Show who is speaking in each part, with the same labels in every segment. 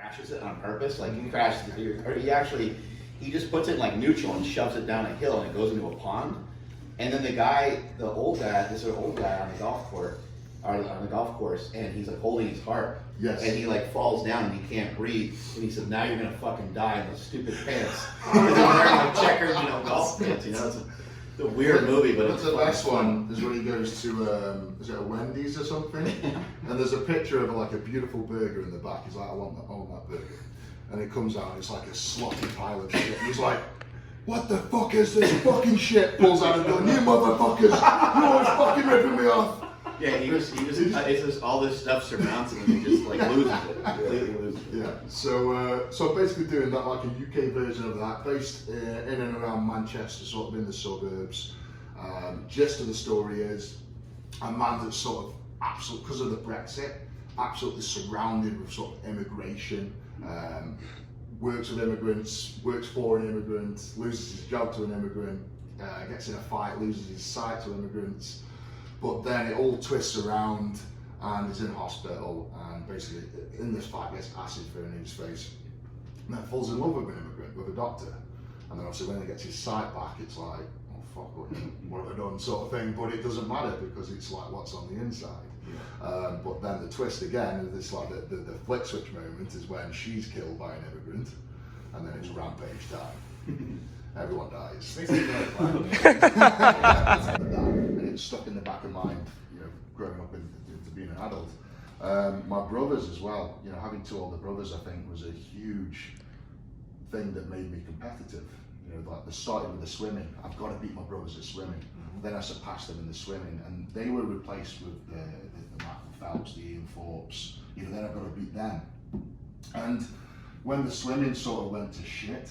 Speaker 1: crashes it on purpose. Like he crashes, or he just puts it in like neutral and shoves it down a hill and it goes into a pond. And then the old guy on the golf course, and he's like holding his heart.
Speaker 2: Yes.
Speaker 1: And he like falls down and he can't breathe. And he said, "Now you're gonna fucking die in those stupid pants." Because they're wearing like checkered, golf pants. It's a weird movie, but it's
Speaker 2: the best one is when he goes to is it a Wendy's or something? And there's a picture of like a beautiful burger in the back. He's like, "I want that burger." And it comes out and it's like a sloppy pile of shit. And he's like, "What the fuck is this fucking shit?" Pulls out a gun, "You motherfuckers, you're always fucking ripping me off."
Speaker 1: Yeah, he was it's just all this stuff surrounds him and he just like loses it, completely loses it.
Speaker 2: Yeah, so basically doing that, like a UK version of that, based in and around Manchester, sort of in the suburbs. Gist of the story is a man that's sort of absolutely, because of the Brexit, absolutely surrounded with sort of immigration, works with immigrants, works for an immigrant, loses his job to an immigrant, gets in a fight, loses his sight to immigrants. But then it all twists around and he's in hospital and basically in this fight gets acid thrown in his face and then falls in love with an immigrant, with a doctor. And then obviously when he gets his sight back, it's like, oh fuck, what have I done sort of thing, but it doesn't matter because it's like what's on the inside. Yeah. But then the twist again, it's like the flick switch moment is when she's killed by an immigrant and then it's rampage time. Everyone dies. And it's stuck in the back of mind, growing up into being an adult. My brothers as well, having two older brothers, I think was a huge thing that made me competitive. Like the starting with the swimming, I've got to beat my brothers at swimming. Then I surpassed them in the swimming, and they were replaced with the Michael Phelps, the Ian Thorpes. Then I've got to beat them. And when the swimming sort of went to shit,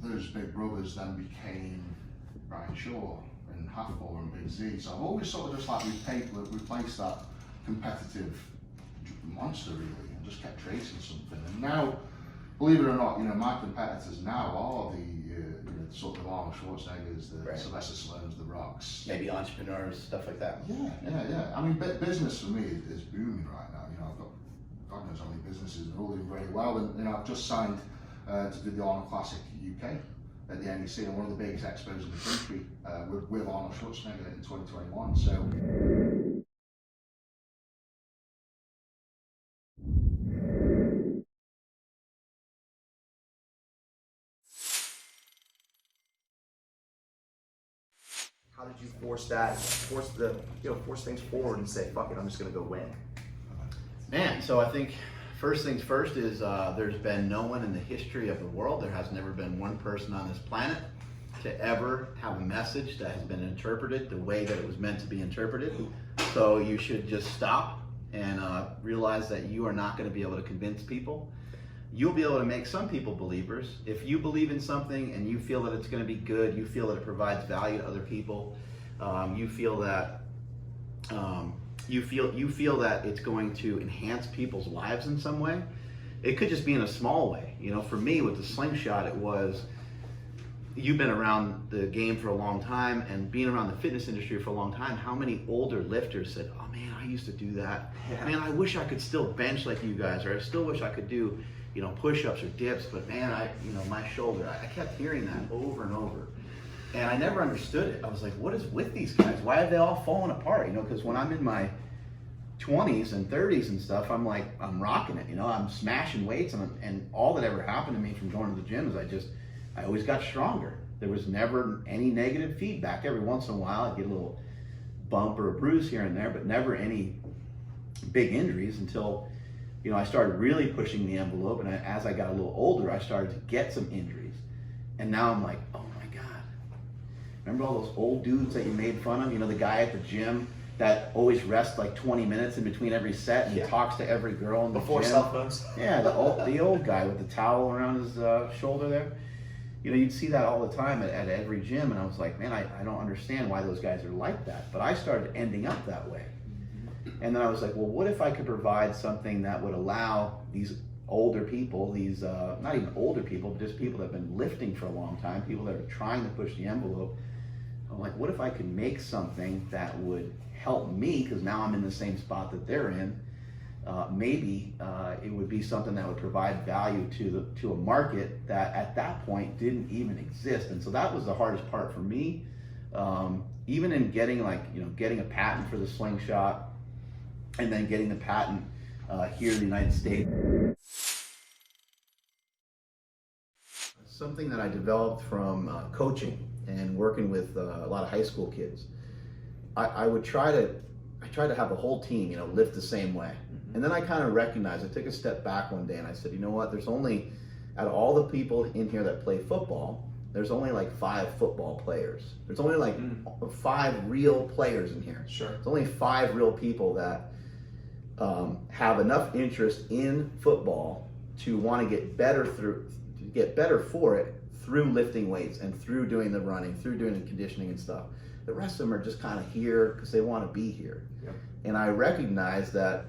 Speaker 2: those big brothers then became Brian Shaw and Halfball and Big Z. So I've always sort of just like replaced that competitive monster really and just kept tracing something. And now, believe it or not, my competitors now are the sort of Arnold Schwarzeneggers, the
Speaker 1: right.
Speaker 2: Sylvester Stallones, the Rocks.
Speaker 1: Maybe entrepreneurs, stuff like that.
Speaker 2: Yeah. I mean, business for me is booming right now. I've got God knows how many businesses and all doing very well. And I've just signed to do the Arnold Classic UK at the NEC, and one of the biggest expos in the country with Arnold Schwarzenegger in 2021. So.
Speaker 3: How did you force things forward and say, fuck it, I'm just gonna go win?
Speaker 1: Man, so I think first things first is there's been no one in the history of the world, there has never been one person on this planet to ever have a message that has been interpreted the way that it was meant to be interpreted. So you should just stop and realize that you are not going to be able to convince people. You'll be able to make some people believers. If you believe in something and you feel that it's going to be good, you feel that it provides value to other people, you feel that you feel that it's going to enhance people's lives in some way. It could just be in a small way. For me with the slingshot, it was, you've been around the game for a long time and being around the fitness industry for a long time, how many older lifters said, oh man, I used to do that. Yeah. Man, I wish I could still bench like you guys, or I still wish I could do push-ups or dips, but man, my shoulder, I kept hearing that over and over. And I never understood it. I was like, what is with these guys? Why have they all fallen apart? Because when I'm in my 20s and 30s and stuff, I'm rocking it. I'm smashing weights, and all that ever happened to me from going to the gym is I always got stronger. There was never any negative feedback. Every once in a while, I'd get a little bump or a bruise here and there, but never any big injuries until I started really pushing the envelope, and as I got a little older, I started to get some injuries. And now I'm like, oh my God. Remember all those old dudes that you made fun of? The guy at the gym that always rests like 20 minutes in between every set and he talks to every girl in the
Speaker 3: Before
Speaker 1: gym.
Speaker 3: cell phones.
Speaker 1: Yeah, the old guy with the towel around his shoulder there. You'd see that all the time at every gym, and I was like, man, I don't understand why those guys are like that. But I started ending up that way. And then I was like, well, what if I could provide something that would allow these older people, these not even older people, but just people that have been lifting for a long time, people that are trying to push the envelope. I'm like, what if I could make something that would help me, because now I'm in the same spot that they're in, maybe it would be something that would provide value to a market that at that point didn't even exist. And so that was the hardest part for me. Even in getting getting a patent for the slingshot, and then getting the patent here in the United States. Something that I developed from coaching and working with a lot of high school kids. I try to have the whole team, lift the same way. And then I kind of recognized, I took a step back one day and I said, you know what, there's only, out of all the people in here that play football, there's only like 5 football players. There's only like 5 real players in here.
Speaker 3: Sure.
Speaker 1: There's only 5 real people that have enough interest in football to want to get better for it through lifting weights and through doing the running, through doing the conditioning and stuff. The rest of them are just kind of here because they want to be here.
Speaker 3: Yep.
Speaker 1: And I recognized that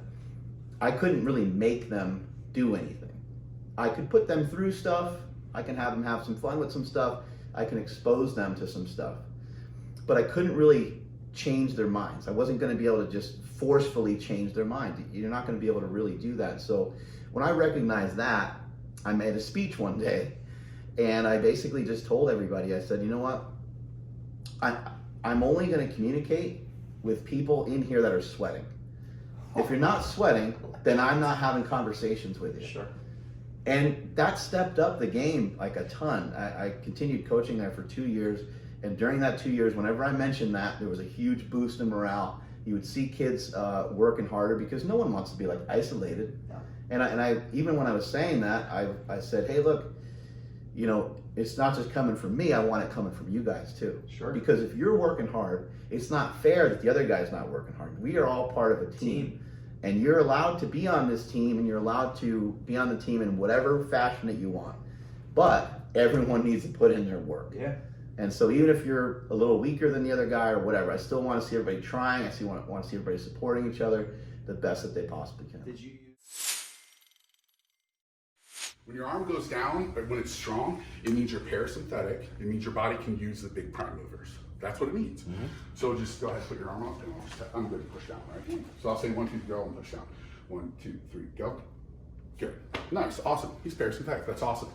Speaker 1: I couldn't really make them do anything. I could put them through stuff. I can have them have some fun with some stuff. I can expose them to some stuff. But I couldn't really change their minds. I wasn't going to be able to just forcefully change their mind. You're not going to be able to really do that. So when I recognized that, I made a speech one day, and I basically just told everybody, I said, you know what? I'm only going to communicate with people in here that are sweating. If you're not sweating, then I'm not having conversations with you.
Speaker 3: Sure.
Speaker 1: And that stepped up the game like a ton. I continued coaching there for 2 years, and during that 2 years, whenever I mentioned that, there was a huge boost in morale. You would see kids working harder because no one wants to be like isolated.
Speaker 3: Yeah.
Speaker 1: And I even when I was saying that, I said, hey, look, it's not just coming from me. I want it coming from you guys too.
Speaker 3: Sure.
Speaker 1: Because if you're working hard, it's not fair that the other guy's not working hard. We are all part of a team. And you're allowed to be on this team, and you're allowed to be on the team in whatever fashion that you want. But everyone needs to put in their work.
Speaker 3: Yeah.
Speaker 1: And so even if you're a little weaker than the other guy or whatever, I still want to see everybody trying. I want to see everybody supporting each other the best that they possibly can.
Speaker 3: Did you?
Speaker 4: When your arm goes down, but when it's strong, it means you're parasympathetic. It means your body can use the big prime movers. That's what it means. Mm-hmm. So just go ahead and put your arm up, and I'm going to push down, right? So I'll say 1, 2, 3, go, and push down. 1, 2, 3, go. Good. Nice. Awesome. He's parasympathetic. That's awesome.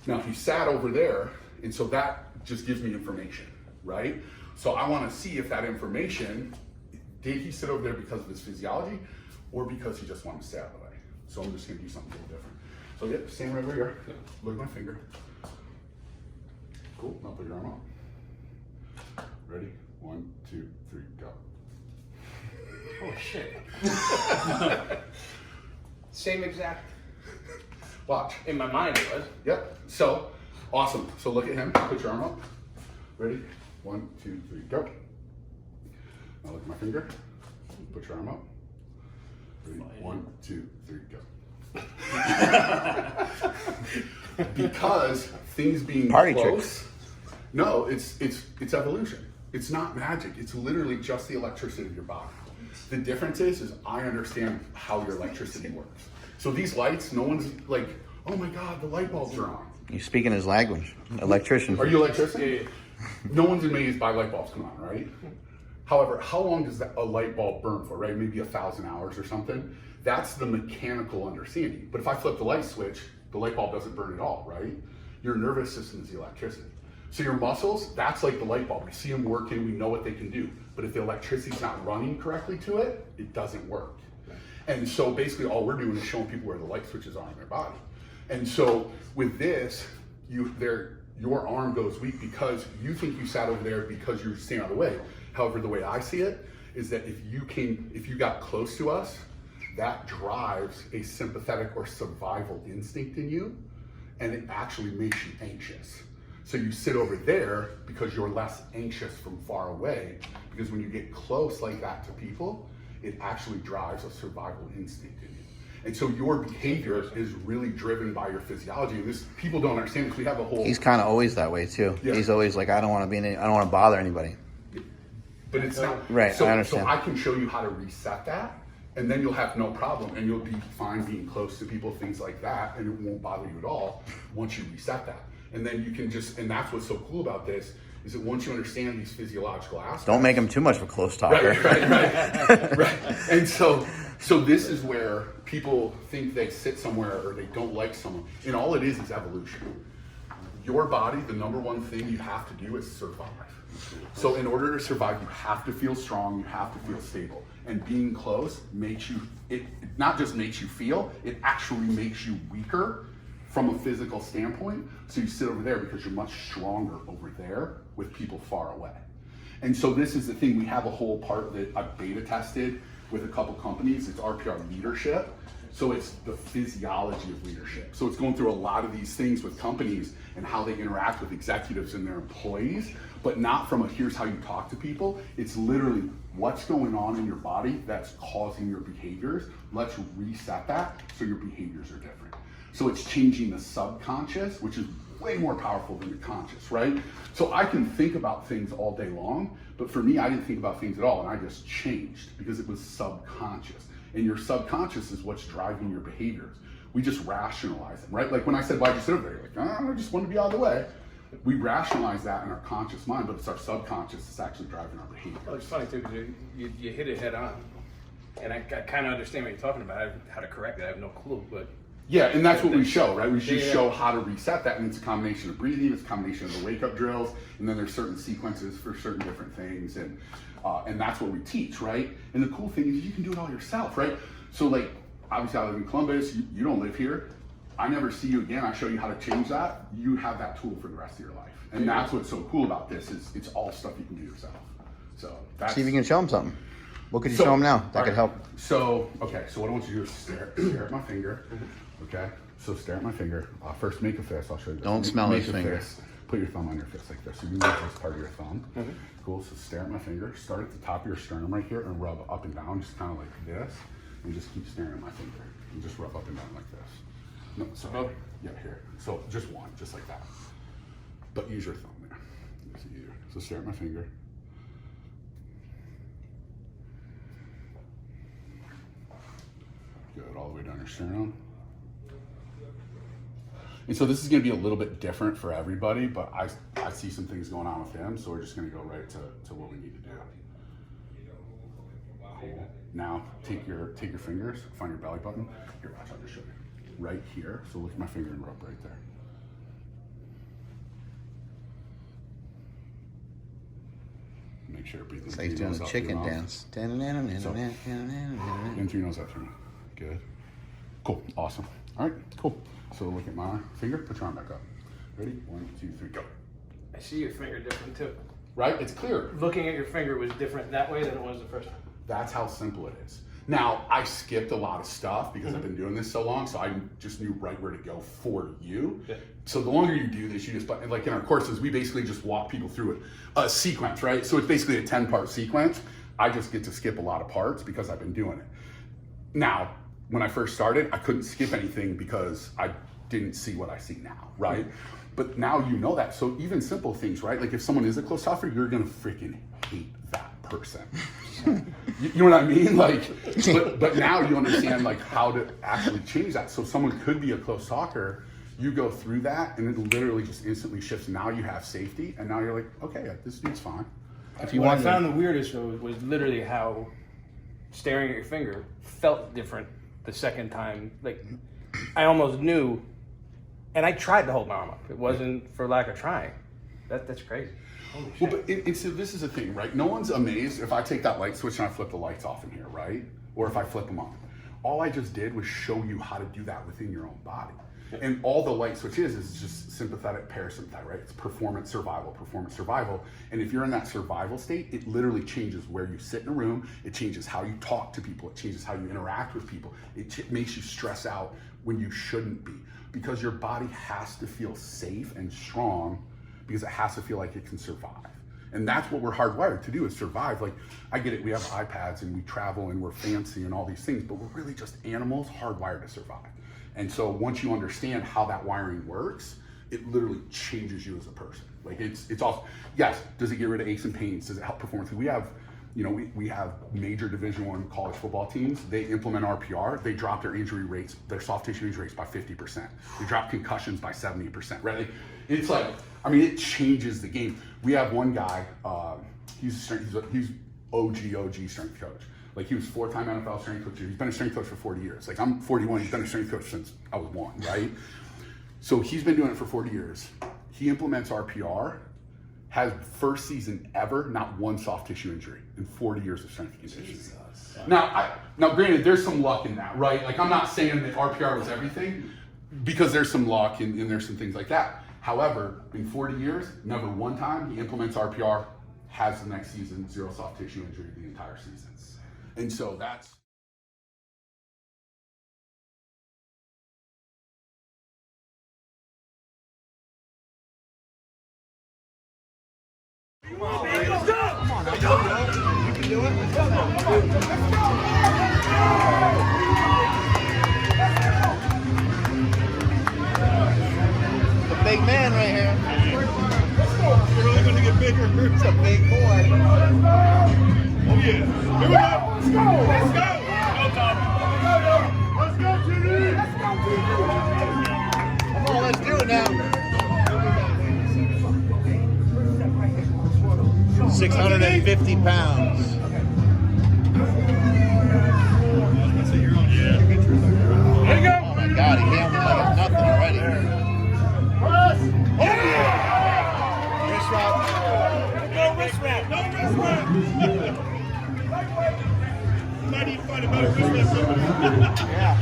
Speaker 4: Now he sat over there, and so that just gives me information, right? So I want to see if that information, did he sit over there because of his physiology, or because he just wanted to stay out of the way? So I'm just going to do something a little different. So yeah, stand right over here. Look at my finger. Cool. Now put your arm up. Ready? 1, 2, 3, go.
Speaker 5: Oh shit. Same exact.
Speaker 4: Watch.
Speaker 5: In my mind it was.
Speaker 4: Yep. So awesome. So look at him. Put your arm up. Ready? 1, 2, 3, go. Now look at my finger. Put your arm up. Ready? 1, 2, 3, go. Because things being
Speaker 1: Party
Speaker 4: close.
Speaker 1: tricks.
Speaker 4: No, it's evolution. It's not magic. It's literally just the electricity of your body. The difference is I understand how your electricity works. So these lights, no one's like, oh my God, the light bulbs are on.
Speaker 1: You're speaking his language, electrician.
Speaker 4: Are you electrician? Yeah. No one's amazed by light bulbs come on, right? However, how long does a light bulb burn for, right? Maybe 1,000 hours or something. That's the mechanical understanding. But if I flip the light switch, the light bulb doesn't burn at all, right? Your nervous system is the electricity. So your muscles, that's like the light bulb. We see them working, we know what they can do. But if the electricity's not running correctly to it, it doesn't work. And so basically all we're doing is showing people where the light switches are in their body. And so with this, your arm goes weak because you think you sat over there because you're staying out of the way. However, the way I see it is that if you got close to us, that drives a sympathetic or survival instinct in you, and it actually makes you anxious. So you sit over there because you're less anxious from far away, because when you get close like that to people, it actually drives a survival instinct in you. And so your behavior is really driven by your physiology. And this, people don't understand this. We have a whole...
Speaker 1: He's kind of always that way too.
Speaker 4: Yeah.
Speaker 1: He's always like, I don't want to bother anybody.
Speaker 4: But it's not...
Speaker 1: Right,
Speaker 4: so,
Speaker 1: I understand.
Speaker 4: So I can show you how to reset that, and then you'll have no problem, and you'll be fine being close to people, things like that, and it won't bother you at all once you reset that. And then you can just, and that's what's so cool about this, is that once you understand these physiological aspects...
Speaker 1: Don't make him too much of a close talker.
Speaker 4: Right. And so So this is where people think they sit somewhere or they don't like someone, and all it is evolution. Your body, the number one thing you have to do is survive. So in order to survive, you have to feel strong, you have to feel stable. And being close makes you, it not just makes you feel, it actually makes you weaker from a physical standpoint. So you sit over there because you're much stronger over there with people far away. And so this is the thing, we have a whole part that I've beta tested with a couple companies. It's RPR leadership. So it's the physiology of leadership. So it's going through a lot of these things with companies and how they interact with executives and their employees, but not from a here's how you talk to people. It's literally what's going on in your body that's causing your behaviors. Let's reset that so your behaviors are different. So it's changing the subconscious, which is way more powerful than the conscious, right? So I can think about things all day long, but for me, I didn't think about things at all, and I just changed because it was subconscious. And your subconscious is what's driving your behaviors. We just rationalize them, right? Like when I said, why'd you sit over there? You're like, oh, I just want to be out of the way. We rationalize that in our conscious mind, but it's our subconscious that's actually driving our behavior.
Speaker 5: Well, it's funny too, because you hit it head on. And I kind of understand what you're talking about, how to correct it. I have no clue, but.
Speaker 4: Yeah, and that's what we show, right? We just show how to reset that, and it's a combination of breathing, it's a combination of the wake-up drills, and then there's certain sequences for certain different things, and that's what we teach, right? And the cool thing is you can do it all yourself, right? So like, obviously I live in Columbus, you don't live here. I never see you again, I show you how to change that. You have that tool for the rest of your life. And that's what's so cool about this, is it's all stuff you can do yourself. So that's...
Speaker 1: See if you can show him something. What could you show him now that could help?
Speaker 4: So, okay, so what I want you to do is stare at my finger. Okay, so stare at my finger. First make a fist, I'll show you this.
Speaker 1: Don't smell his finger.
Speaker 4: Fist. Put your thumb on your fist like this. So you move this part of your thumb. Cool, so stare at my finger. Start at the top of your sternum right here and rub up and down, just kind of like this. And just keep staring at my finger. And just rub up and down like this. No, sorry. Yeah, here. So just one, just like that. But use your thumb there. It's easier. So stare at my finger. Good, all the way down your sternum. And so this is gonna be a little bit different for everybody, but I see some things going on with him, so we're just gonna go right to what we need to do. Cool. Now, take your fingers, find your belly button. Here, watch, I'll just show you. Right here, so look at my finger and rub right there. Make sure you're breathing.
Speaker 1: It's like he's doing a chicken dance.
Speaker 4: In through your nose, out through your mouth. Good. Cool, awesome. All right, cool. So look at my finger, put your arm back up. Ready? 1, 2, 3, go.
Speaker 5: I see your finger different too.
Speaker 4: Right, it's clear.
Speaker 5: Looking at your finger was different that way than it was the first time.
Speaker 4: That's how simple it is. Now, I skipped a lot of stuff because I've been doing this so long, so I just knew right where to go for you.
Speaker 5: Yeah.
Speaker 4: So the longer you do this, you just, like in our courses, we basically just walk people through it. A sequence, right? So it's basically a 10-part sequence. I just get to skip a lot of parts because I've been doing it. Now, when I first started, I couldn't skip anything because I didn't see what I see now, right? But now you know that. So even simple things, right? Like if someone is a close talker, you're gonna freaking hate that person. You know what I mean? Like, but now you understand like how to actually change that. So if someone could be a close talker, you go through that and it literally just instantly shifts. Now you have safety and now you're like, okay, this dude's fine.
Speaker 5: What I found the weirdest was literally how staring at your finger felt different the second time. Like I almost knew, and I tried to hold my arm up. It wasn't for lack of trying. That's crazy. Holy shit.
Speaker 4: Well, but so this is the thing, right? No one's amazed if I take that light switch and I flip the lights off in here, right? Or if I flip them on. All I just did was show you how to do that within your own body. And all the light switch is just sympathetic, parasympathetic, right? It's performance, survival. And if you're in that survival state, it literally changes where you sit in a room. It changes how you talk to people. It changes how you interact with people. It makes you stress out when you shouldn't be, because your body has to feel safe and strong because it has to feel like it can survive. And that's what we're hardwired to do, is survive. Like, I get it, we have iPads and we travel and we're fancy and all these things, but we're really just animals hardwired to survive. And so once you understand how that wiring works, it literally changes you as a person. Like it's all, yes, does it get rid of aches and pains? Does it help performance? We have, we have major Division I college football teams. They implement RPR. They drop their injury rates, their soft tissue injury rates by 50%. They drop concussions by 70%, right? It's like, it changes the game. We have one guy, he's OG strength coach. Like he was 4-time NFL strength coach. He's been a strength coach for 40 years. Like I'm 41. He's been a strength coach since I was 1, right? So he's been doing it for 40 years. He implements RPR, has first season ever, not one soft tissue injury in 40 years of strength and conditioning. Now, granted, there's some luck in that, right? Like I'm not saying that RPR was everything, because there's some luck and there's some things like that. However, in 40 years, never one time he implements RPR, has the next season 0 soft tissue injury the entire season. And so that's.
Speaker 1: The big man right here.
Speaker 6: We're really going to get bigger.
Speaker 1: It's a big boy.
Speaker 6: Oh, yeah. Here we go. Let's go. Let's go. Let's go, Julius. Let's go,
Speaker 1: Come on, let's do it now. 650 pounds.
Speaker 6: There you go.
Speaker 1: Oh my God, he hit me like it's nothing already.
Speaker 6: Press.
Speaker 1: Wrist wrap.
Speaker 6: No wrist wrap. No wrist wrap. You might need to find a better wrist wrap.
Speaker 1: Yeah.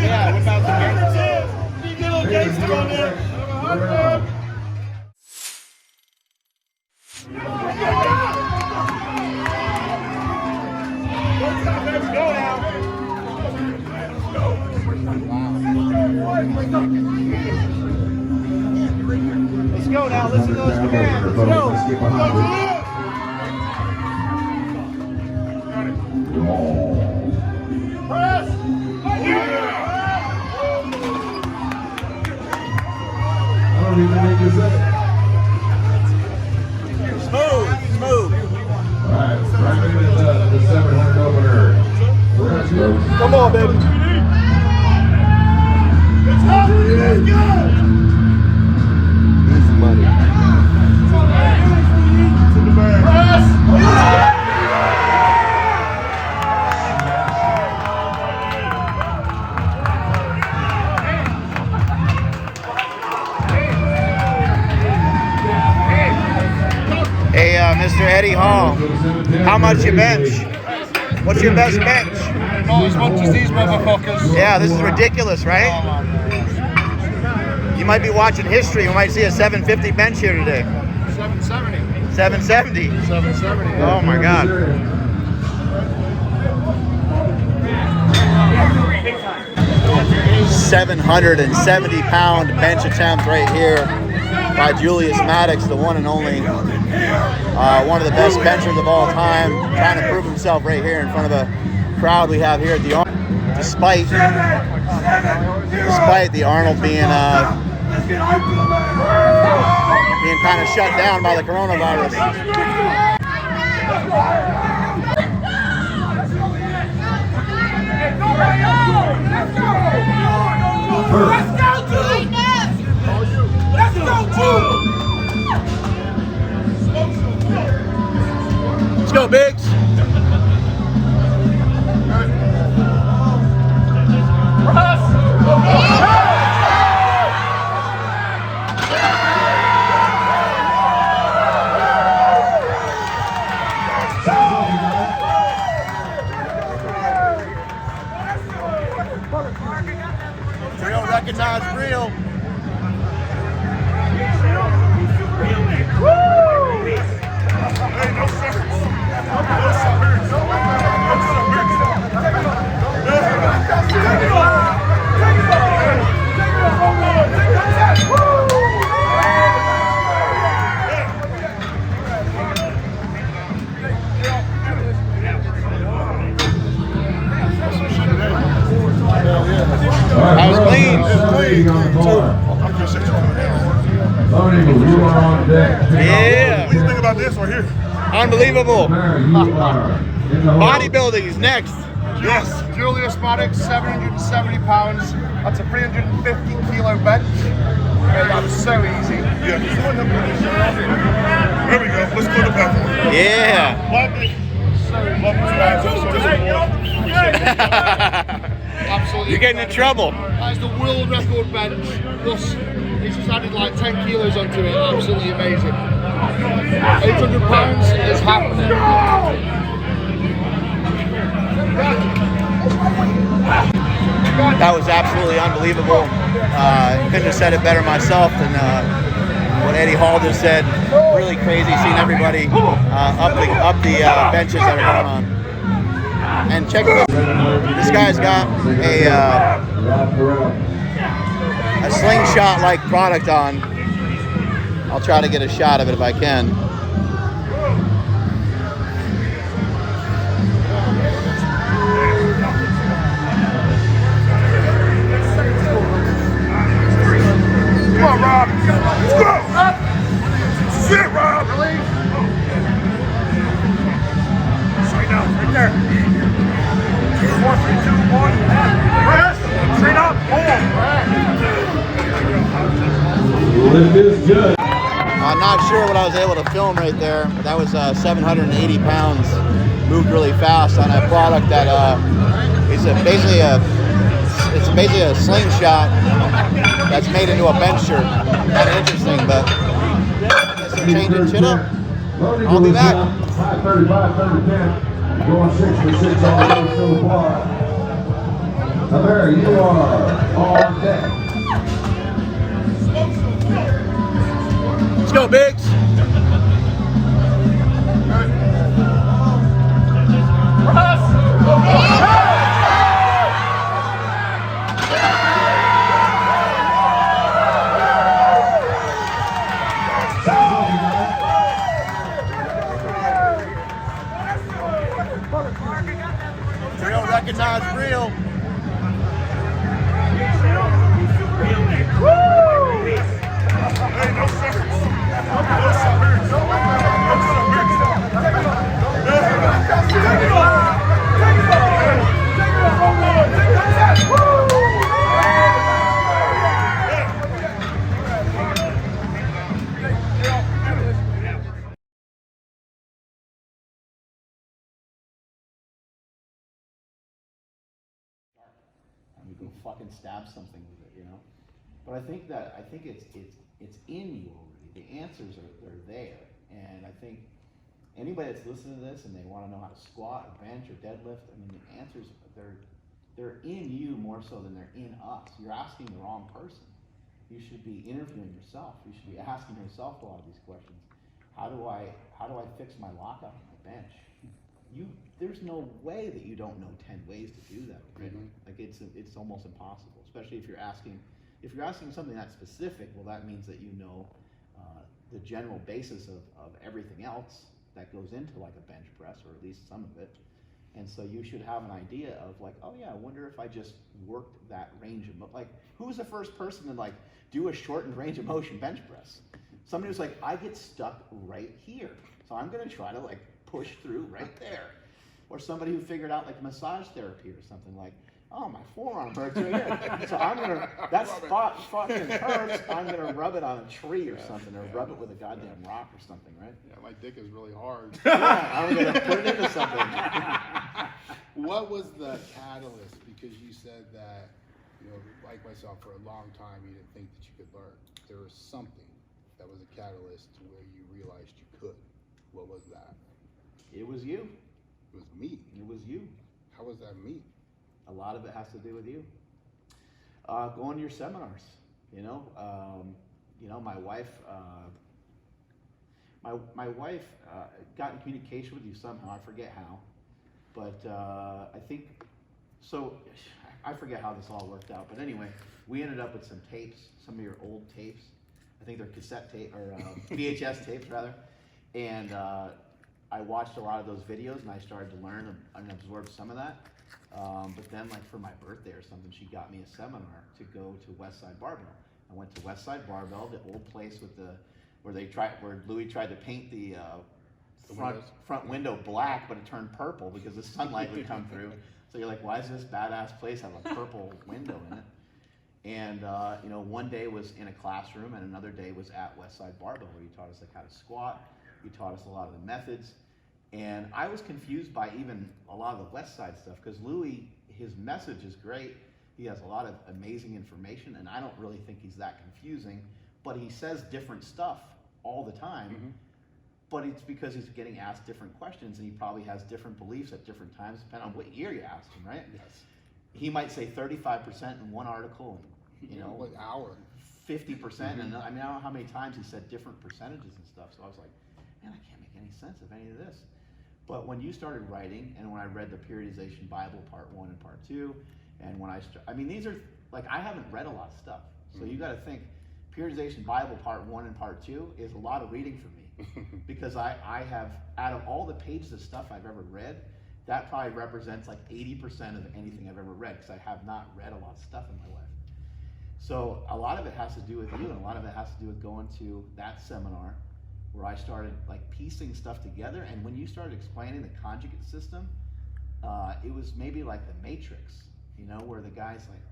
Speaker 1: Yeah, whip out the game.
Speaker 6: You get a little gangster on there. Let's go now.
Speaker 1: Let's go now. Listen to those commands. Let's go.
Speaker 6: Press.
Speaker 1: Smooth.
Speaker 7: Right into the 700 opener.
Speaker 6: Come on, baby. Let's go. Let's go.
Speaker 1: Easy money.
Speaker 6: Press.
Speaker 1: Hey, Mr. Eddie Hall, how much you bench? What's your best bench?
Speaker 6: Not as much as these motherfuckers.
Speaker 1: Yeah, this is ridiculous, right? You might be watching history. You might see a 750 bench here today.
Speaker 6: 770.
Speaker 1: 770.
Speaker 6: 770.
Speaker 1: Oh my God. 770-pound bench attempt right here by Julius Maddox, the one and only, one of the best benchers of all time, trying to prove himself right here in front of the crowd we have here at the Arnold, despite the Arnold being kind of shut down by the coronavirus.
Speaker 6: Let's go, dude! Let's go, dude!
Speaker 1: Let's go, Biggs. Real recognized real.
Speaker 7: That
Speaker 1: was clean.
Speaker 7: Clean on the bar. Loading, you are on deck.
Speaker 1: Yeah.
Speaker 6: What do you think about this right here?
Speaker 1: Unbelievable.
Speaker 7: You are in the
Speaker 1: Bodybuilding is next.
Speaker 6: Yes, Julius Maddox, 770 pounds. That's a 350 kilo bench. Yeah, that was so easy. Yeah. There we go. Let's go to bed.
Speaker 1: Yeah.
Speaker 6: So up as well. Absolutely.
Speaker 5: You're getting in trouble.
Speaker 6: That's the world record bench. Plus, he's just added like 10 kilos onto it. Absolutely amazing. 800 pounds is happening.
Speaker 1: That was absolutely unbelievable. Couldn't have said it better myself than what Eddie Hall just said. Really crazy seeing everybody up the benches that are going on. And check it out. This guy's got a slingshot-like product on. I'll try to get a shot of it if I can.
Speaker 6: Come on, Rob. Let's go. This is it, Rob. Straight down, right there. 4, 3, 2, 1. Rest. Straight up.
Speaker 7: Lift is good.
Speaker 1: I'm not sure what I was able to film right there, but that was 780 pounds. Moved really fast on a product that is basically a slingshot that's made into a bench shirt. Kind of interesting, but some changing shit up. I'll be back.
Speaker 7: 5:35, 30-10. Going 6 for 6 all day so far. Now there you are on deck.
Speaker 1: Let's go, Biggs. Real recognize real. You can fucking stab something with it, you know. But I think it's in you already. The answers are there, and I think anybody that's listening to this and they want to know how to squat, or bench, or deadlift, I mean, the answers they're in you more so than they're in us. You're asking the wrong person. You should be interviewing yourself. You should be asking yourself a lot of these questions. How do I fix my lockout on my bench? There's no way that you don't know 10 ways to do that, right? Like it's almost impossible, especially if you're asking something that specific. Well, that means that you know the general basis of everything else that goes into like a bench press, or at least some of it. And so you should have an idea of like, oh yeah, I wonder if I just worked that range of like, who was the first person to like do a shortened range of motion bench press? Somebody was like, I get stuck right here, so I'm gonna try to like push through right there. Or somebody who figured out like massage therapy or something, like, oh, my forearm hurts right here. So that spot fucking hurts, I'm gonna rub it on a tree or something, or rub it with a goddamn rock or something, right?
Speaker 6: Yeah, my dick is really hard.
Speaker 1: Yeah, I'm gonna put it into something.
Speaker 6: What was the catalyst? Because you said that, you know, like myself, for a long time, you didn't think that you could learn. There was something that was a catalyst to where you realized you could. What was that?
Speaker 1: It was you.
Speaker 6: It was me.
Speaker 1: It was you.
Speaker 6: How was that me?
Speaker 1: A lot of it has to do with you. Going to your seminars, you know. My wife, my wife got in communication with you somehow. I forget how, but I think so. I forget how this all worked out, but anyway, we ended up with some tapes, some of your old tapes. I think they're cassette tape or VHS tapes rather, and I watched a lot of those videos and I started to learn and absorb some of that. But then, like for my birthday or something, she got me a seminar to go to Westside Barbell. I went to Westside Barbell, the old place with where Louis tried to paint the front window black, but it turned purple because the sunlight would come through. So you're like, why does this badass place have a purple window in it? And one day was in a classroom, and another day was at Westside Barbell, where you taught us like how to squat. You taught us a lot of the methods, And I was confused by even a lot of the West Side stuff, because Louis, his message is great. He has a lot of amazing information, and I don't really think he's that confusing, but he says different stuff all the time. But it's because he's getting asked different questions, and he probably has different beliefs at different times, depending on what year you asked him, right?
Speaker 6: Yes.
Speaker 1: He might say 35% in one article, and, you know,
Speaker 6: What hour?
Speaker 1: 50%, and I mean, I don't know how many times he said different percentages and stuff, so I was like, man, I can't make any sense of any of this. But when you started writing, and when I read the Periodization Bible Part 1 and Part 2, and when I mean, these are, like, I haven't read a lot of stuff, so you gotta think, Periodization Bible Part 1 and Part 2 is a lot of reading for me, because I have, out of all the pages of stuff I've ever read, that probably represents like 80% of anything I've ever read, because I have not read a lot of stuff in my life. So a lot of it has to do with you, and a lot of it has to do with going to that seminar where I started like piecing stuff together. And when you started explaining the conjugate system, it was maybe like the Matrix, you know, where the guy's like,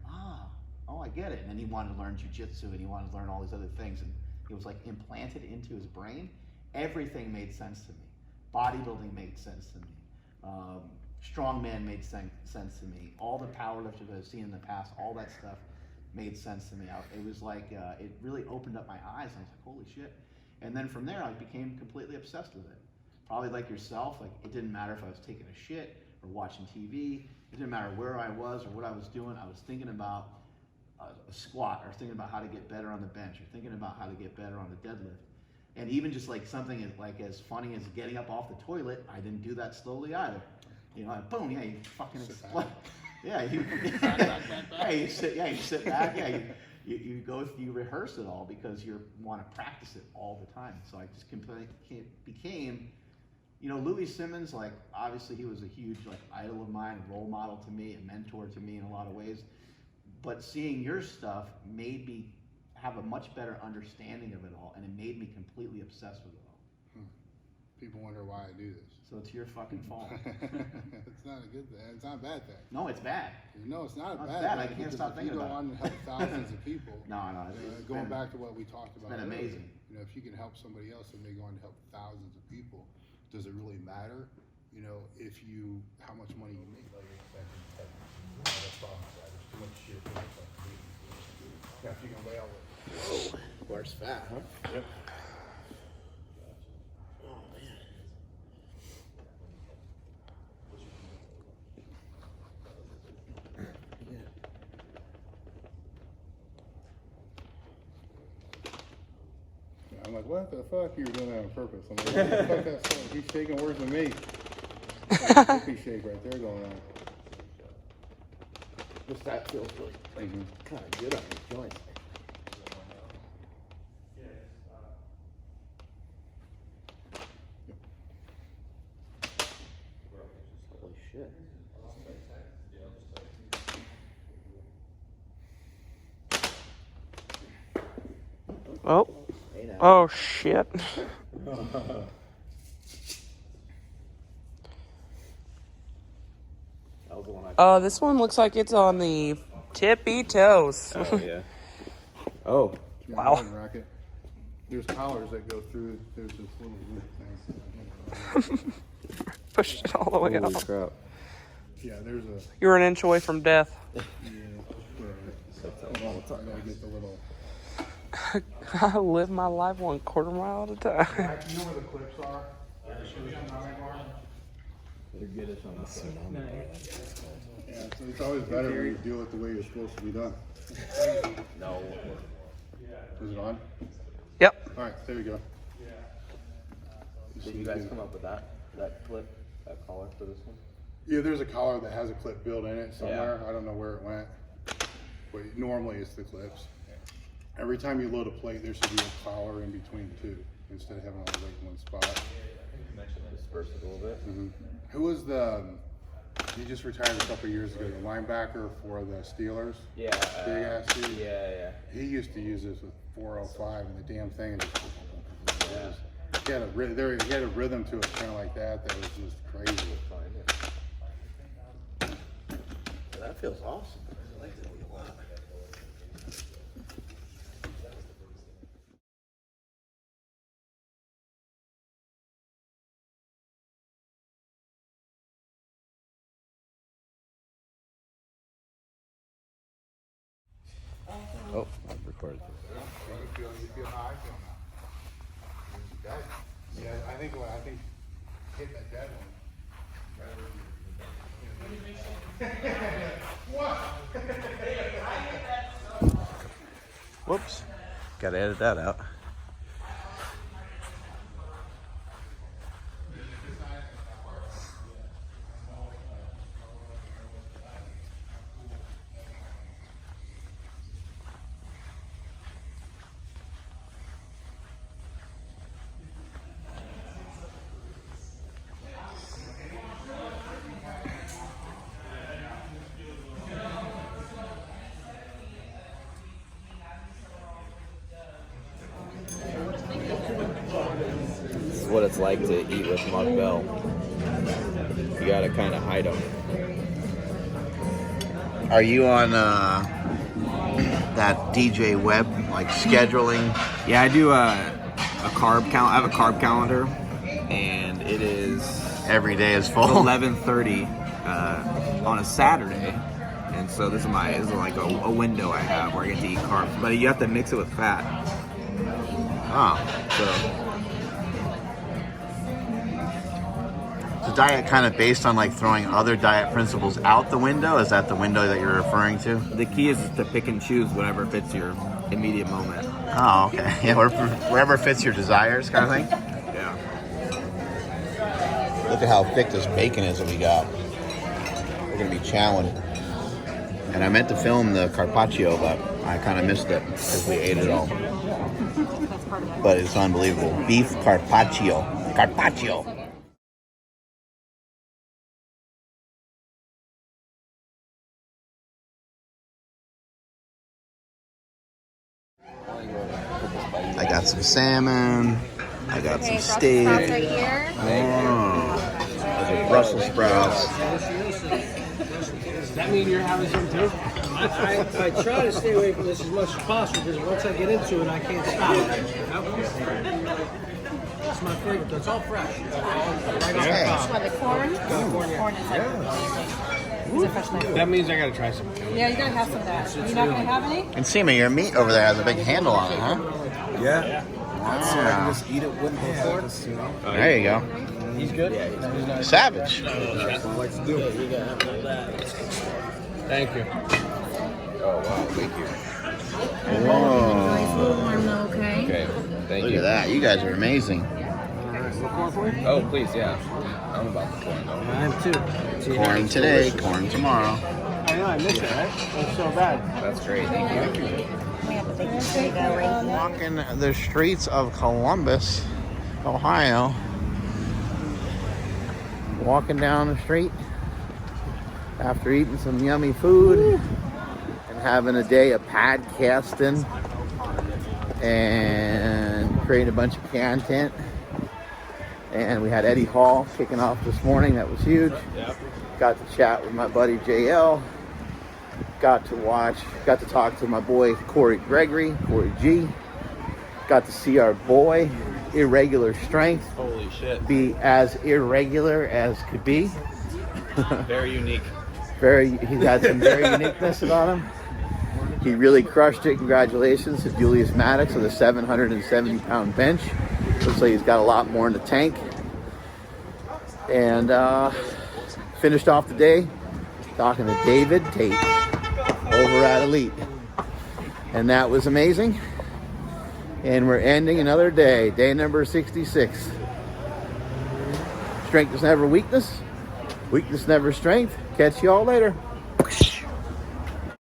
Speaker 1: oh, I get it. And then he wanted to learn jujitsu, and he wanted to learn all these other things, and it was like implanted into his brain. Everything made sense to me. Bodybuilding made sense to me. Strongman made sense to me. All the powerlifters I've seen in the past, all that stuff made sense to me. It was like, it really opened up my eyes, and I was like, holy shit. And then from there, I became completely obsessed with it. Probably like yourself, like it didn't matter if I was taking a shit or watching TV. It didn't matter where I was or what I was doing. I was thinking about a squat, or thinking about how to get better on the bench, or thinking about how to get better on the deadlift. And even just like something as funny as getting up off the toilet, I didn't do that slowly either. You know, like, boom, yeah, you fucking explode. Yeah, you sit back, you go, you rehearse it all because you want to practice it all the time. So I just became, you know, Louis Simmons, like obviously he was a huge like idol of mine, a role model to me, a mentor to me in a lot of ways. But seeing your stuff made me have a much better understanding of it all, and it made me completely obsessed with it all.
Speaker 6: People wonder why I do this.
Speaker 1: So it's your fucking fault.
Speaker 6: It's not a good thing. It's not a bad thing.
Speaker 1: No, it's bad.
Speaker 6: No, it's not a
Speaker 1: No, it's
Speaker 6: bad
Speaker 1: bad. I
Speaker 6: thing.
Speaker 1: can't
Speaker 6: because
Speaker 1: stop
Speaker 6: if
Speaker 1: thinking
Speaker 6: you go
Speaker 1: about
Speaker 6: on
Speaker 1: it.
Speaker 6: and help thousands of people.
Speaker 1: No, it's
Speaker 6: Going
Speaker 1: been-
Speaker 6: back to what we talked about.
Speaker 1: been
Speaker 6: earlier,
Speaker 1: amazing.
Speaker 6: You know, if you can help somebody else and they go on to help thousands of people, does it really matter? You know, how much money you make? Yeah, if you can weigh all it.
Speaker 1: Whoa, where's fat, huh? Yep. Oh, man.
Speaker 6: I'm like, what the fuck? You were doing that on purpose. I'm like, what the fuck that's like? He's shaking worse than me. Hippie shake right there going on.
Speaker 1: This fat feels really kind of good on your joints. Holy shit.
Speaker 5: Oh.
Speaker 1: Hey now.
Speaker 5: Oh shit.
Speaker 1: That was the one
Speaker 5: This one looks like it's on the tippy toes.
Speaker 1: Oh, yeah. Oh.
Speaker 5: Wow.
Speaker 6: Racket. There's collars that go through. There's this little loop thing.
Speaker 5: Pushed it all the way
Speaker 1: Holy
Speaker 5: out.
Speaker 1: crap.
Speaker 6: Yeah, there's a.
Speaker 5: You're an inch away from death.
Speaker 6: Yeah, I gotta get the little.
Speaker 5: I live my life 1/4 mile at a time.
Speaker 6: You know where the clips are?
Speaker 1: They're good as on the side.
Speaker 6: Yeah, so it's always better when you do it the way you're supposed to be done.
Speaker 1: No.
Speaker 6: Is it on?
Speaker 5: Yep.
Speaker 6: All right, there we go.
Speaker 8: Did you guys come up with that clip, that collar for this one?
Speaker 6: Yeah, there's a collar that has a clip built in it somewhere. I don't know where it went, but normally it's the clips. Every time you load a plate, there should be a collar in between the two instead of having all the weight in one spot.
Speaker 8: Disperse it a little bit.
Speaker 6: Who was he just retired a couple years ago, the linebacker for the Steelers?
Speaker 8: Yeah.
Speaker 6: Big ass dude?
Speaker 8: Yeah.
Speaker 6: He used to use this with 405 and the damn thing just, he had a rhythm to it kind of like that was just crazy.
Speaker 1: That feels awesome.
Speaker 8: Oh, I've recorded.
Speaker 6: You feel how I feel now. Dead. Yeah, I think hit that dead one.
Speaker 1: Whoops. Gotta edit that out.
Speaker 8: This is what it's like to eat with Mark Bell. You gotta kind of hide them.
Speaker 1: Are you on that DJ Web, like scheduling?
Speaker 8: Yeah, I do a carb count. I have a carb calendar, and it is
Speaker 1: Every day is full.
Speaker 8: 11:30 on a Saturday, and so this is like a window I have where I get to eat carbs. But you have to mix it with fat.
Speaker 1: Oh.
Speaker 8: So
Speaker 1: Is the diet kind of based on like throwing other diet principles out the window? Is that the window that you're referring to?
Speaker 8: the key is to pick and choose whatever fits your immediate moment.
Speaker 1: Oh, okay. Yeah, wherever fits your desires, kind of thing.
Speaker 8: Yeah.
Speaker 1: Look at how thick this bacon is that we got. We're gonna be chowing. And I meant to film the carpaccio, but I kind of missed it because we ate it all. But it's unbelievable. Beef carpaccio. Carpaccio. I got some salmon. I got some steak.
Speaker 9: Right here.
Speaker 1: Those are Brussels sprouts.
Speaker 10: Does that mean you're having some too? I try to stay away from this as much as possible because once I get into it, I can't stop. It's my favorite. It's all fresh. It's all right off the top.
Speaker 9: What, the corn? Corn is like, is it fresh like
Speaker 5: That means I gotta try some.
Speaker 9: Yeah, you gotta have some of that. You're not gonna have any?
Speaker 1: And Seema, your meat over there has a big handle on it, huh?
Speaker 8: Yeah.
Speaker 1: So I can just
Speaker 8: eat it with the fork.
Speaker 1: There you go.
Speaker 5: He's good? Yeah, he's nice.
Speaker 1: Savage.
Speaker 8: Let's do it.
Speaker 5: Thank you.
Speaker 8: Oh, wow. Thank you.
Speaker 9: Nice little warm though, okay?
Speaker 8: Okay. Thank
Speaker 1: Look
Speaker 8: you.
Speaker 1: at that. You guys are amazing.
Speaker 8: Oh, please, yeah. I'm about the corn, though.
Speaker 10: I am too.
Speaker 1: Corn today, corn tomorrow.
Speaker 10: I know, I missed it, right? That's so bad.
Speaker 8: That's great. Thank you.
Speaker 1: Walking the streets of Columbus, Ohio. Walking down the street after eating some yummy food and having a day of podcasting and creating a bunch of content. And we had Eddie Hall kicking off this morning. That was huge.
Speaker 5: Yep.
Speaker 1: Got to chat with my buddy JL. Got to talk to my boy Cory Gregory, Cory G. Got to see our boy, Irregular Strength,
Speaker 5: Holy shit.
Speaker 1: be as irregular as could be.
Speaker 5: Very unique.
Speaker 1: He's had some very uniqueness about him. He really crushed it. Congratulations to Julius Maddox with a 770-pound bench. Looks like he's got a lot more in the tank. And finished off the day talking to Dave Tate over at Elite. And that was amazing. And we're ending another day, day number 66. Strength is never weakness. Weakness never strength. Catch you all later.